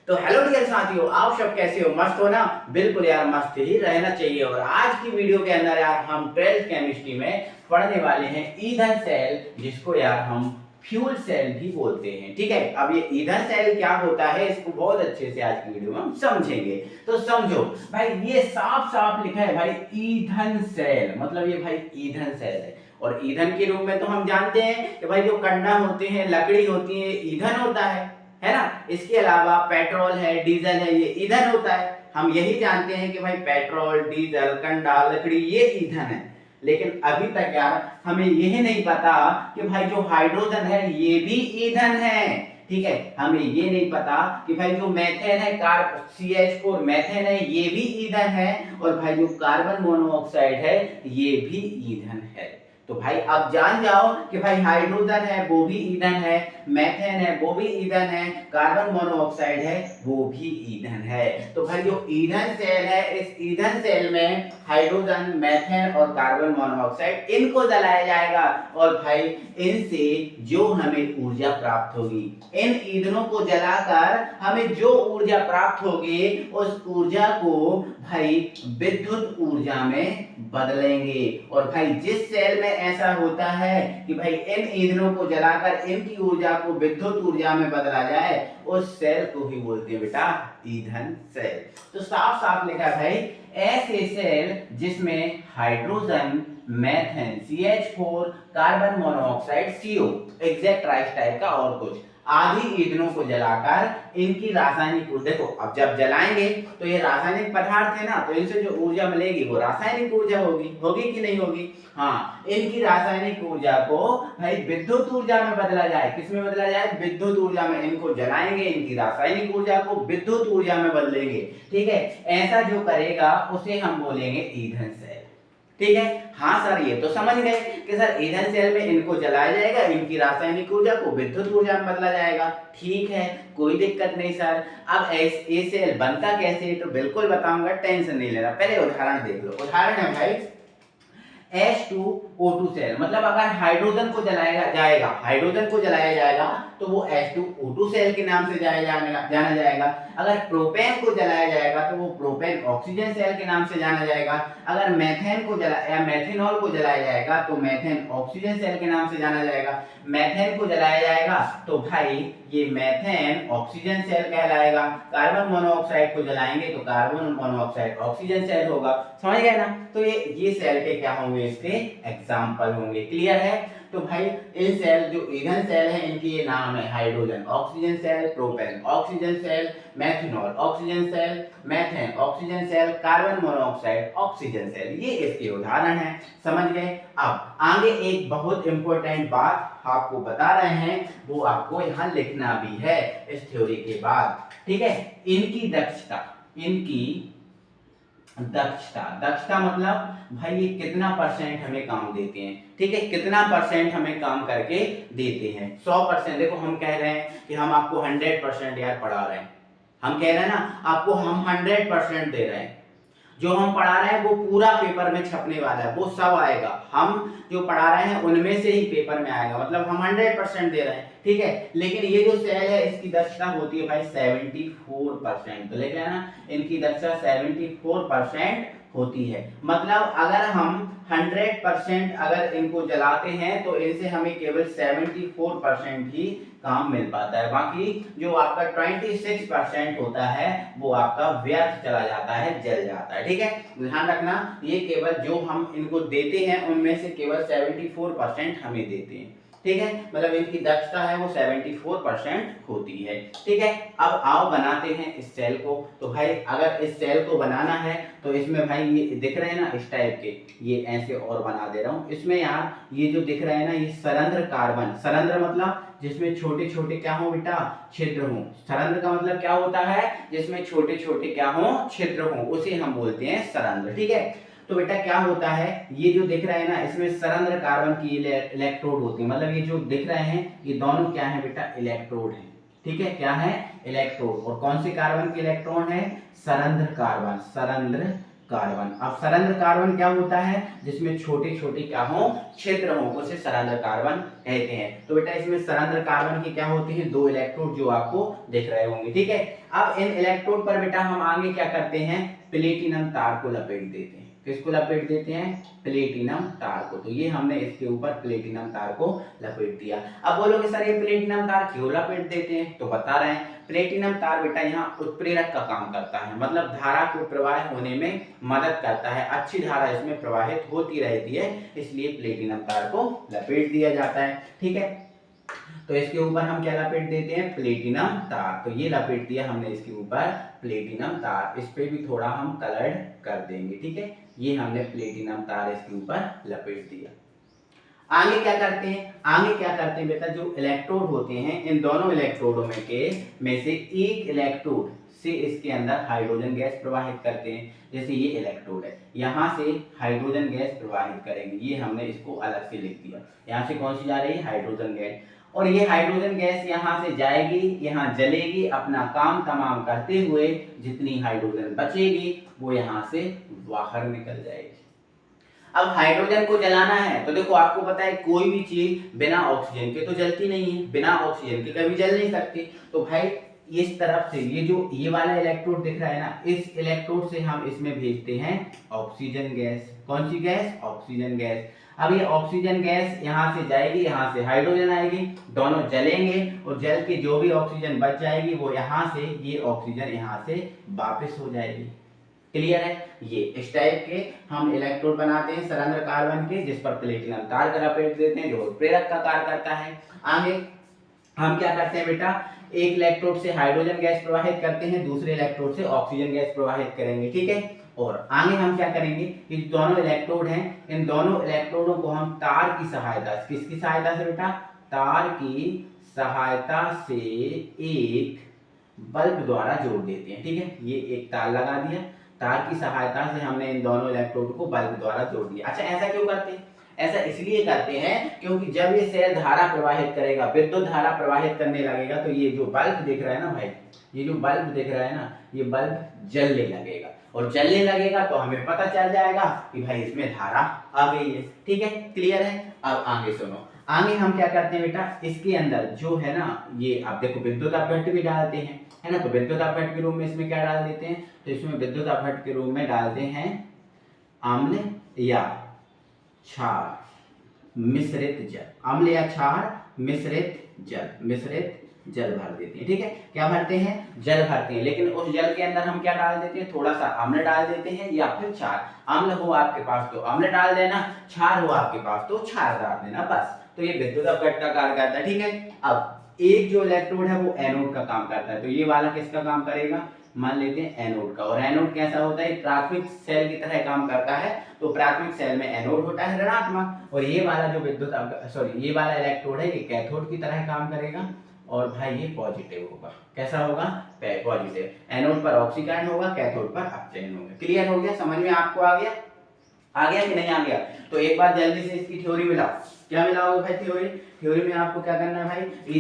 तो hello dear साथियों, आप सब कैसे हो? मस्त हो ना? बिल्कुल यार, मस्त ही रहना चाहिए। और आज की वीडियो के अंदर यार हम 12th केमिस्ट्री में पढ़ने वाले हैं ईंधन सेल, जिसको यार हम फ्यूल सेल भी बोलते हैं। ठीक है, अब ये ईंधन सेल क्या होता है इसको बहुत अच्छे से आज की वीडियो में हम समझेंगे। तो समझो भाई, ये साफ साफ लिखा है भाई ईंधन सेल, मतलब ये भाई ईंधन सेल है। और ईंधन के रूप में तो हम जानते हैं कि भाई जो कंडा होते हैं, लकड़ी होती है, ईंधन होता है ना। इसके अलावा पेट्रोल है, डीजल है, ये ईंधन होता है। हम यही जानते हैं कि भाई पेट्रोल, डीजल, कंडा, लकड़ी ये ईंधन है। लेकिन अभी तक यार हमें यही नहीं पता कि भाई जो हाइड्रोजन है ये भी ईंधन है। ठीक है, हमें ये नहीं पता कि भाई जो मेथेन है, CH4 मेथेन है, ये भी ईंधन है। और भाई जो कार्बन मोनोऑक्साइड है ये भी ईंधन है। तो भाई अब जान जाओ कि भाई हाइड्रोजन है वो भी ईंधन है, मेथेन है वो भी ईंधन है, कार्बन मोनोऑक्साइड है वो भी ईंधन है। तो भाई जो ईंधन सेल है, इस ईंधन सेल में हाइड्रोजन, मेथेन और कार्बन मोनोऑक्साइड इनको जलाया जाएगा। और भाई इनसे जो हमें ऊर्जा प्राप्त होगी, इन ईंधनों को जलाकर हमें जो ऊर्जा प्राप्त होगी, उस ऊर्जा को भाई विद्युत ऊर्जा में बदलेंगे। और भाई जिस सेल में ऐसा होता है कि भाई इन ईंधनों को जलाकर इनकी ऊर्जा को विद्युत ऊर्जा में बदला जाए, उस सेल को ही बोलते हैं बेटा ईंधन सेल। तो साफ साफ लिखा है भाई, ऐसे सेल जिसमें hydrogen, methane CH4, carbon monoxide CO, etcetera इस टाइप का और कुछ आदि ईंधनों को जलाकर इनकी रासायनिक ऊर्जा, देखो अब जब जलाएंगे तो ये रासायनिक पदार्थ है ना, तो इनसे जो ऊर्जा मिलेगी वो रासायनिक ऊर्जा होगी कि नहीं होगी? हाँ, इनकी रासायनिक ऊर्जा को भाई विद्युत ऊर्जा में बदला जाए। किसमें बदला जाए? विद्युत ऊर्जा में। इनको जलाएंगे, इनकी रासायनिक ऊर्जा को विद्युत ऊर्जा में बदलेंगे। ठीक है, ऐसा जो करेगा उसे हम बोलेंगे ईंधन सेल। ठीक है, हाँ सर, ये तो समझ गए कि सर ईंधन सेल में इनको जलाया जाएगा, इनकी रासायनिक ऊर्जा को विद्युत ऊर्जा में बदला जाएगा। ठीक है, कोई दिक्कत नहीं सर। अब ये सेल बनता कैसे तो बिल्कुल बताऊंगा, टेंशन नहीं लेना। पहले उदाहरण देख लो। उदाहरण है भाई H2O2 सेल, मतलब अगर हाइड्रोजन को जलाया जाएगा तो वो H2O2 सेल के नाम से जाना जाएगा। अगर प्रोपेन को जलाया जाएगा तो वो प्रोपेन ऑक्सीजन सेल के नाम से जाना जाएगा। अगर मेथेनॉल को जलाया जाएगा तो मेथेन ऑक्सीजन सेल के नाम से जाना जाएगा। मेथेन को जलाया जाएगा तो भाई ये मेथेन ऑक्सीजन सेल कहलाएगा। कार्बन मोनोऑक्साइड को जलाएंगे तो कार्बन मोनोऑक्साइड ऑक्सीजन सेल होगा। समझ गए ना? तो ये सेल के क्या होंगे? इसके एग्जाम्पल होंगे। क्लियर है? तो भाई इन सेल जो ईंधन सेल है, इनके ये नाम है hydrogen oxygen cell, propane oxygen cell, methanol oxygen cell, methane oxygen cell, carbon monoxide oxygen cell. ये इसके उदाहरण हैं। समझ गए? अब आगे एक बहुत इंपॉर्टेंट बात आपको बता रहे हैं, वो आपको यहाँ लिखना भी है इस थ्योरी के बाद। ठीक है, इनकी दक्षता मतलब भाई ये कितना परसेंट हमें काम देते हैं। ठीक है, कितना परसेंट हमें काम करके देते हैं? 100%। देखो हम कह रहे हैं कि हम आपको 100% यार पढ़ा रहे हैं, हम कह रहे हैं ना आपको हम 100% दे रहे हैं। जो हम पढ़ा रहे हैं वो पूरा पेपर में छपने वाला है, वो सब आएगा। हम जो पढ़ा रहे हैं उनमें से ही पेपर में आएगा, मतलब हम 100% दे रहे हैं। ठीक है, लेकिन ये जो सेल है इसकी दक्षता होती है भाई 74%। तो लेकिन ना इनकी दक्षता 74% होती है। मतलब अगर हम 100% अगर इनको जलाते हैं तो इनसे हमें केवल 74% ही काम मिल पाता है। बाकी जो आपका 26% होता है वो आपका व्यर्थ चला जाता है, जल जाता है। ठीक है, ध्यान रखना, ये केवल जो हम इनको देते हैं उनमें से केवल 74% हमें देते हैं। ठीक है, मतलब इनकी दक्षता है वो 74% होती है। ठीक है, अब आओ बनाते हैं इस सेल को। तो भाई अगर इस सेल को बनाना है तो इसमें भाई ये दिख रहे हैं ना इस टाइप के, ये ऐसे और बना दे रहा हूं। इसमें यार ये जो दिख रहा है ना, ये सरंध्र कार्बन, सरंध्र मतलब जिसमें छोटे छोटे क्या हो बेटा? छिद्र हो। सरंध्र का मतलब क्या होता है? जिसमें छोटे छोटे क्या हो? छिद्र हो, उसे हम बोलते हैं सरंध्र। ठीक है, तो बेटा क्या होता है, ये जो दिख रहा है ना इसमें सरंध्र कार्बन की इलेक्ट्रोड होती है। मतलब ये जो दिख रहे हैं ये दोनों क्या है बेटा? इलेक्ट्रोड है। ठीक है, क्या है? इलेक्ट्रोड। और कौन से कार्बन के इलेक्ट्रॉन है? सरंध्र कार्बन, सरंध्र कार्बन। अब सरंध्र कार्बन क्या होता है, जिसमें छोटे छोटे क्या हो क्षेत्र हो, उसे सरंध्र कार्बन कहते हैं। तो बेटा इसमें सरंध्र कार्बन की क्या होती है, 2 इलेक्ट्रोड जो आपको दिख रहे होंगे, ठीक है। अब इन इलेक्ट्रोड पर बेटा हम आगे क्या करते हैं, प्लेटिनम तार को लपेट देते हैं। किसको लपेट देते हैं, प्लेटिनम तार को। तो ये हमने इसके ऊपर प्लेटिनम तार को लपेट दिया। अब बोलोगे सर ये प्लेटिनम तार क्यों लपेट देते हैं, तो बता रहे हैं प्लेटिनम तार बेटा यहाँ उत्प्रेरक का काम करता है, मतलब धारा को प्रवाह होने में मदद करता है, अच्छी धारा इसमें प्रवाहित होती रहती है, इसलिए प्लेटिनम तार को लपेट दिया जाता है, ठीक है। तो इसके ऊपर हम क्या लपेट देते हैं, प्लेटिनम तार। तो ये लपेट दिया हमने इसके ऊपर प्लेटिनम तार, इस पे भी थोड़ा हम कलर कर देंगे, ठीक है। ये हमने प्लेटिनम तार इसके ऊपर लपेट दिया। आगे क्या करते हैं, आगे क्या करते हैं बेटा, जो इलेक्ट्रोड होते हैं इन दोनों इलेक्ट्रोडों में से एक इलेक्ट्रोड से इसके अंदर हाइड्रोजन गैस प्रवाहित करते हैं। जैसे ये इलेक्ट्रोड है, यहाँ से हाइड्रोजन गैस प्रवाहित करेंगे, ये हमने इसको अलग से लिख दिया। यहाँ से कौन सी जा रही है, हाइड्रोजन गैस, और ये हाइड्रोजन गैस यहाँ से जाएगी, यहाँ जलेगी, अपना काम तमाम करते हुए जितनी हाइड्रोजन बचेगी वो यहाँ से बाहर निकल जाएगी। अब हाइड्रोजन को जलाना है तो देखो आपको पता है कोई भी चीज बिना ऑक्सीजन के तो जलती नहीं है, बिना ऑक्सीजन के कभी जल नहीं सकती। तो भाई इस तरफ से ये वाला इलेक्ट्रोड दिख रहा है ना, इस इलेक्ट्रोड से हम इसमें भेजते हैं ऑक्सीजन गैस। कौन सी गैस, ऑक्सीजन गैस। अब ये ऑक्सीजन गैस यहाँ से जाएगी, यहाँ से हाइड्रोजन आएगी, दोनों जलेंगे और जल के जो भी ऑक्सीजन बच जाएगी वो यहाँ से, ये ऑक्सीजन यहाँ से वापस हो जाएगी। क्लियर है। ये इस टाइप के हम इलेक्ट्रोड बनाते हैं सरंध्र कार्बन के, जिस पर प्लेटिनम तार का लपेट देते हैं जो उत्प्रेरक का कार्य करता है। आगे हम क्या करते हैं बेटा, एक इलेक्ट्रोड से हाइड्रोजन गैस प्रवाहित करते हैं, दूसरे इलेक्ट्रोड से ऑक्सीजन गैस प्रवाहित करेंगे, ठीक है। और आगे हम क्या करेंगे, ये दोनों इलेक्ट्रोड हैं, इन दोनों इलेक्ट्रोडों को हम तार की सहायता से, किसकी सहायता से बेटा, तार की सहायता से एक बल्ब द्वारा जोड़ देते हैं, ठीक है। ये एक तार लगा दिया, तार की सहायता से हमने इन दोनों इलेक्ट्रोड को बल्ब द्वारा जोड़ दिया। अच्छा ऐसा क्यों करते हैं, ऐसा इसलिए करते हैं क्योंकि जब ये सेल धारा प्रवाहित करेगा, विद्युत धारा प्रवाहित करने लगेगा, तो ये जो बल्ब दिख रहा है ना भाई, ये जो बल्ब दिख रहा है ना, ये बल्ब जलने लगेगा, और जलने लगेगा तो हमें पता चल जाएगा कि भाई इसमें धारा आ गई है, ठीक है। क्लियर है। अब आगे सुनो, आगे हम क्या करते हैं बेटा, इसके अंदर जो है ना, ये आप देखो विद्युत अपघट्ट भी डालते हैं, है ना। तो विद्युत अपघट्ट के रूप में इसमें क्या डाल देते हैं, तो इसमें विद्युत अपघट्ट के रूप में डालते हैं अम्ल या क्षार मिश्रित जल, अम्ल या क्षार मिश्रित जल भर देते हैं, ठीक है। क्या भरते हैं, जल भरते हैं, लेकिन उस जल के अंदर हम क्या डाल देते हैं, थोड़ा सा अम्ल डाल देते हैं या फिर क्षार। अम्ल हो आपके पास तो अम्ल डाल देना, क्षार हो आपके पास तो क्षार डाल देना, बस। तो ये विद्युत अपघट्ट का कार्य करता है, ठीक है। अब एक जो इलेक्ट्रोड है वो एनोड का काम करता है, तो ये वाला किसका काम करेगा, मान लेते हैं एनोड का। और एनोड कैसा होता है, प्राथमिक सेल की तरह काम करता है, तो प्राथमिक सेल में एनोड होता है ऋणात्मक, और ये वाला जो ये वाला इलेक्ट्रोड है ये कैथोड की तरह काम करेगा, और भाई ये पॉजिटिव होगा। कैसा होगा, पॉजिटिव। एनोड पर ऑक्सीकरण होगा, कैथोड पर अपचयन होगा। क्लियर हो गया, समझ में आपको आ गया, आ गया कि नहीं आ गया। तो एक बार जल्दी से इसकी थ्योरी मिलाओ, क्या मिलाओगे भाई, थ्योरी में आपको क्या करना है भाई,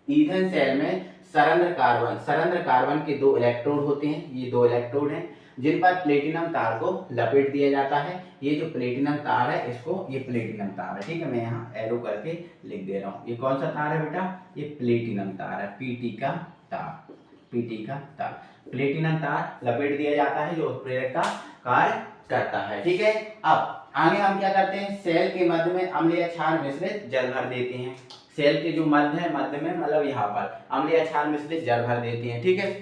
ईंधन सेल में सरंध्र कार्बन के 2 इलेक्ट्रोड होते हैं, ये 2 इलेक्ट्रोड हैं जिन पर प्लेटिनम तार को लपेट दिया जाता है। ये जो प्लेटिनम तार है इसको, ये प्लेटिनम तार है, ठीक है। मैं यहाँ एरो करके लिख दे रहा हूँ, ये कौन सा तार है बेटा, ये प्लेटिनम तार है, पीटी का तार, प्लेटिनम तार लपेट दिया जाता है जो उत्प्रेरक का कार्य करता है, ठीक है। अब आगे हम क्या करते हैं, सेल के मध्य में अम्ल या क्षार मिश्रित जल भर देते हैं। सेल के जो मध्य है, मध्य में मतलब यहाँ पर अम्ल या क्षार मिश्रित जल भर देते हैं, ठीक है।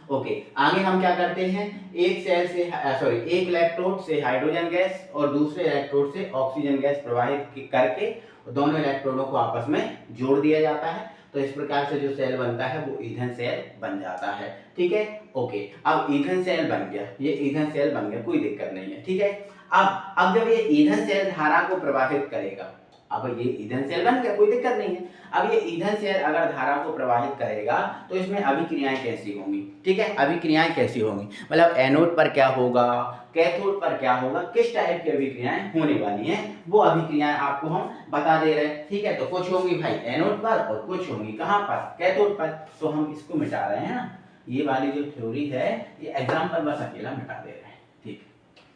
ओके, आगे हम क्या करते हैं, एक इलेक्ट्रोड से हाइड्रोजन गैस और दूसरे इलेक्ट्रोड से ऑक्सीजन गैस प्रवाहित करके दोनों इलेक्ट्रोडों को आपस में जोड़ दिया जाता है। तो इस प्रकार से जो सेल बनता है वो ईंधन सेल बन जाता है, ठीक है। ओके, अब ईंधन सेल बन गया, ये ईंधन सेल बन गया, कोई दिक्कत नहीं है, ठीक है। अब जब ये ईंधन सेल धारा को प्रवाहित करेगा, अब ये ईंधन सेल बन गया, कोई दिक्कत नहीं है। अब ये ईंधन सेल अगर धारा को प्रवाहित करेगा तो इसमें अभिक्रियाएं कैसी होंगी, ठीक है। अभिक्रियाएं कैसी होंगी, मतलब एनोड पर क्या होगा, कैथोड पर क्या होगा, किस टाइप की अभिक्रियाएं होने वाली हैं, वो अभिक्रियाएं आपको हम बता दे रहे हैं, ठीक है। तो कुछ होंगी भाई एनोड पर और कुछ होंगी कहाँ पर, कैथोड पर। तो हम इसको मिटा रहे हैं ना, ये वाली जो थ्योरी है ये एग्जाम्पल बस अकेला मिटा दे रहे हैं, ठीक है,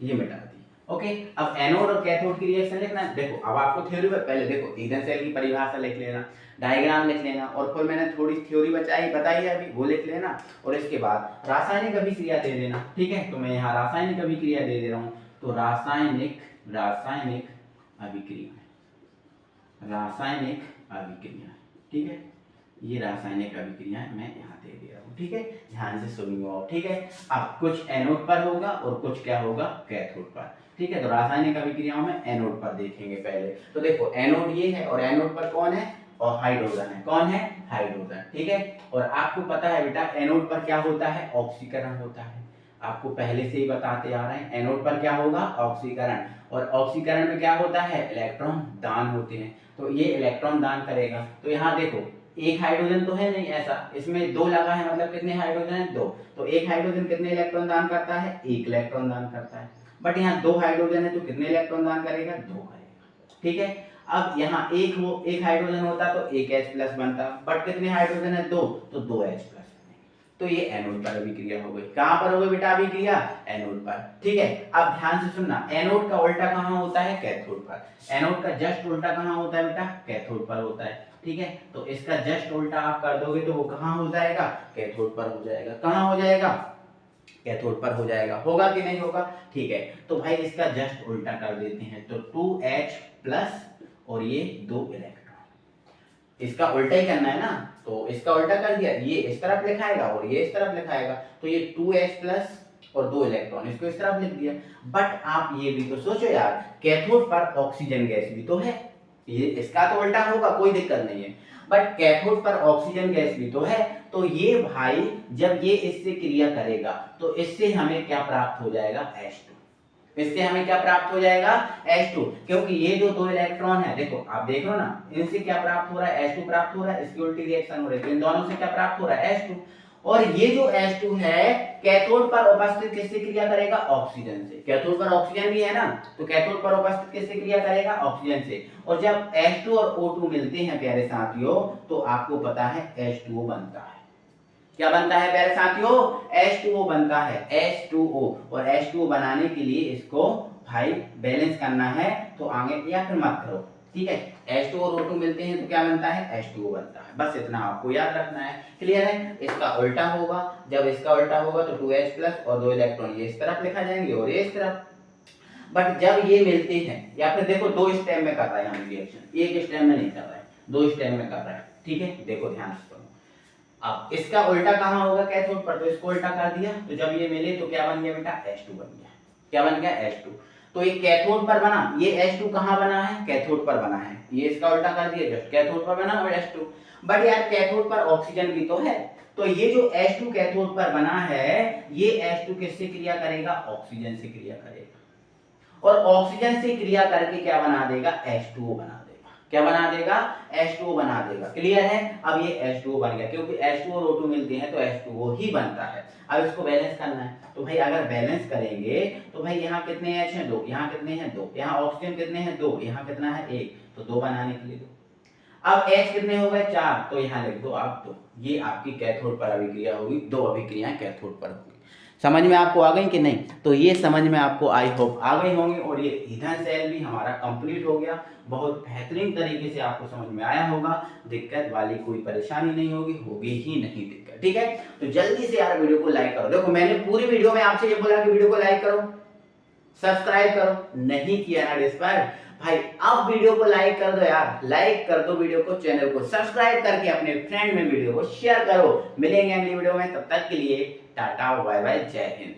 ये मिटा दी। ओके, अब एनोड और कैथोड की रिएक्शन लिखना है। देखो अब आपको थ्योरी पहले देखो ईंधन सेल की परिभाषा लिख लेना, डायग्राम लिख लेना, और फिर मैंने थोड़ी थ्योरी बताई है अभी, वो लिख लेना, और इसके बाद रासायनिक अभिक्रिया दे देना, ठीक है। तो मैं यहाँ रासायनिक अभिक्रिया दे दे रहा हूँ, तो रासायनिक अभिक्रिया, ठीक है, ये रासायनिक अभिक्रिया मैं यहाँ दे दे रहा हूँ, ठीक है, ध्यान से सुनियो, ठीक है। अब कुछ एनोड पर होगा और कुछ क्या होगा, कैथोड पर, ठीक है। तो रासायनिक अभिक्रियाओं में एनोड पर देखेंगे पहले। तो देखो एनोड ये है और एनोड पर कौन है, और हाइड्रोजन है, कौन है, हाइड्रोजन, ठीक है। और आपको पता है बेटा एनोड पर क्या होता है, ऑक्सीकरण होता है, आपको पहले से ही बताते आ रहे हैं, एनोड पर क्या होगा, ऑक्सीकरण, और ऑक्सीकरण में क्या होता है, इलेक्ट्रॉन दान होते हैं, तो ये इलेक्ट्रॉन दान करेगा। तो यहाँ देखो एक हाइड्रोजन तो है नहीं ऐसा, इसमें दो लगा है, मतलब कितने हाइड्रोजन है, दो, तो एक हाइड्रोजन कितने इलेक्ट्रॉन दान करता है, एक इलेक्ट्रॉन दान करता है, बट यहाँ दो हाइड्रोजन है तो कितने इलेक्ट्रॉन दान करेगा, दो करेगा, ठीक है। अब यहाँ एक हाइड्रोजन होता तो एक H+ बनता, बट कितने हाइड्रोजन है, दो, तो दो H+। तो ये एनोड पर अभिक्रिया हो गई, कहां पर हो गई बेटा अभिक्रिया, एनोड पर, ठीक है। अब ध्यान से सुनना, एनोड का उल्टा कहां होता है, कैथोड पर, एनोड का जस्ट उल्टा कहां होता है बेटा, कैथोड पर होता है, ठीक है। तो इसका जस्ट उल्टा आप कर दोगे तो वो कहां हो जाएगा, कैथोड पर हो जाएगा, कहां हो जाएगा, कैथोड पर हो जाएगा, होगा कि नहीं होगा, ठीक है। तो भाई इसका जस्ट उल्टा कर देते हैं, तो 2H+ और ये 2 इलेक्ट्रॉन, इसका उल्टा ही करना है ना, तो इसका उल्टा कर दिया, ये इस तरफ लिखाएगा और ये इस तरफ लिखाएगा, तो ये 2H+ और 2 इलेक्ट्रॉन, इसको इस तरफ लिख दिया। बट आप ये भी तो सोचो यार, कैथोड पर ऑक्सीजन गैस भी तो है, ये इसका तो उल्टा होगा, कोई दिक्कत नहीं है, बट कैथोड पर ऑक्सीजन गैस भी तो है, तो ये भाई जब ये इससे क्रिया करेगा तो इससे हमें क्या प्राप्त हो जाएगा, H2, इससे हमें क्या प्राप्त हो जाएगा, H2, क्योंकि ये जो दो इलेक्ट्रॉन है, देखो आप देख लो ना, इनसे क्या प्राप्त हो रहा है, H2 प्राप्त हो रहा है, इसकी उल्टी रिएक्शन हो रही है, तो इन दोनों से क्या प्राप्त हो रहा है, H2, और ये जो H2 है कैथोड पर उपस्थित किससे क्रिया करेगा, ऑक्सीजन से, कैथोड पर ऑक्सीजन भी है ना, तो कैथोड पर उपस्थित किससे क्रिया करेगा, ऑक्सीजन से, और जब H2 और O2 मिलते हैं प्यारे साथियों, तो आपको पता है H2O बनता है, क्या बनता है प्यारे साथियों, H2O बनता है, H2O, और H2O बनाने के लिए इसको भाई बैलेंस करना है, तो आगे या फिर मत करो, ठीक है। H2 और O2 मिलते हैं तो क्या बनता है, H2O बनता है, बस इतना आपको याद रखना है, क्लियर है। इसका उल्टा होगा, जब इसका उल्टा होगा तो 2H+ और 2 इलेक्ट्रॉन ये इस तरफ लिखा जाएंगे और ये इस तरफ, बट जब ये मिलते हैं, या फिर देखो दो स्टेप में कर रहा है हम रिएक्शन, एक स्टेप में नहीं कर रहा है, दो स्टेप में कर रहा है, ठीक है, देखो ध्यान से। अब इसका उल्टा कहां होगा, कैथोड पर, तो इसको उल्टा कर दिया, तो जब ये मिले तो क्या बन गया बेटा, H2 बन गया, क्या बन गया, H2। तो ये कैथोड पर बना, ये H2 कहां बना है, कैथोड पर बना है, ये इसका उल्टा कर दिया, जस्ट कैथोड पर बना और H2, बट यार कैथोड पर ऑक्सीजन भी तो है, तो ये जो H2 कैथोड पर बना है, ये H2 किससे क्रिया करेगा, ऑक्सीजन से क्रिया करेगा, और ऑक्सीजन से क्रिया करके क्या बना देगा, H2O बना देगा, क्या बना देगा, H2O बना देगा, क्लियर है। अब ये H2O बन गया, क्योंकि H2 और O2 मिलते हैं तो H2O ही बनता है। अब इसको बैलेंस करना है, तो भाई अगर बैलेंस करेंगे तो भाई यहाँ कितने H हैं, दो, यहाँ कितने हैं, दो, यहाँ ऑक्सीजन कितने हैं, दो, यहाँ कितना है, एक, तो दो बनाने के लिए दो। अब H कितने हो गए, चार, तो यहाँ लिख दो आप दो, ये आपकी कैथोड पर अभिक्रिया होगी, दो अभिक्रियाएं कैथोड पर होगी। समझ में आपको आ गई कि नहीं, तो ये समझ में आपको आई होप आ गई होंगी, और ये ईंधन सेल भी हमारा कंप्लीट हो गया, बहुत बेहतरीन तरीके से आपको समझ में आया होगा, दिक्कत वाली कोई परेशानी नहीं होगी ही नहीं दिक्कत, ठीक है। तो जल्दी से यार वीडियो को लाइक करो, देखो मैंने पूरी वीडियो में आपसे ये बोला कि वीडियो को लाइक करो, सब्सक्राइब करो, नहीं किया ना डिस्पायर भाई, अब वीडियो को लाइक कर दो यार, लाइक कर दो वीडियो को, चैनल को सब्सक्राइब करके अपने फ्रेंड में वीडियो को शेयर करो। मिलेंगे अगली वीडियो में, तब तक के लिए टाटा बाय बाय, जय हिंद।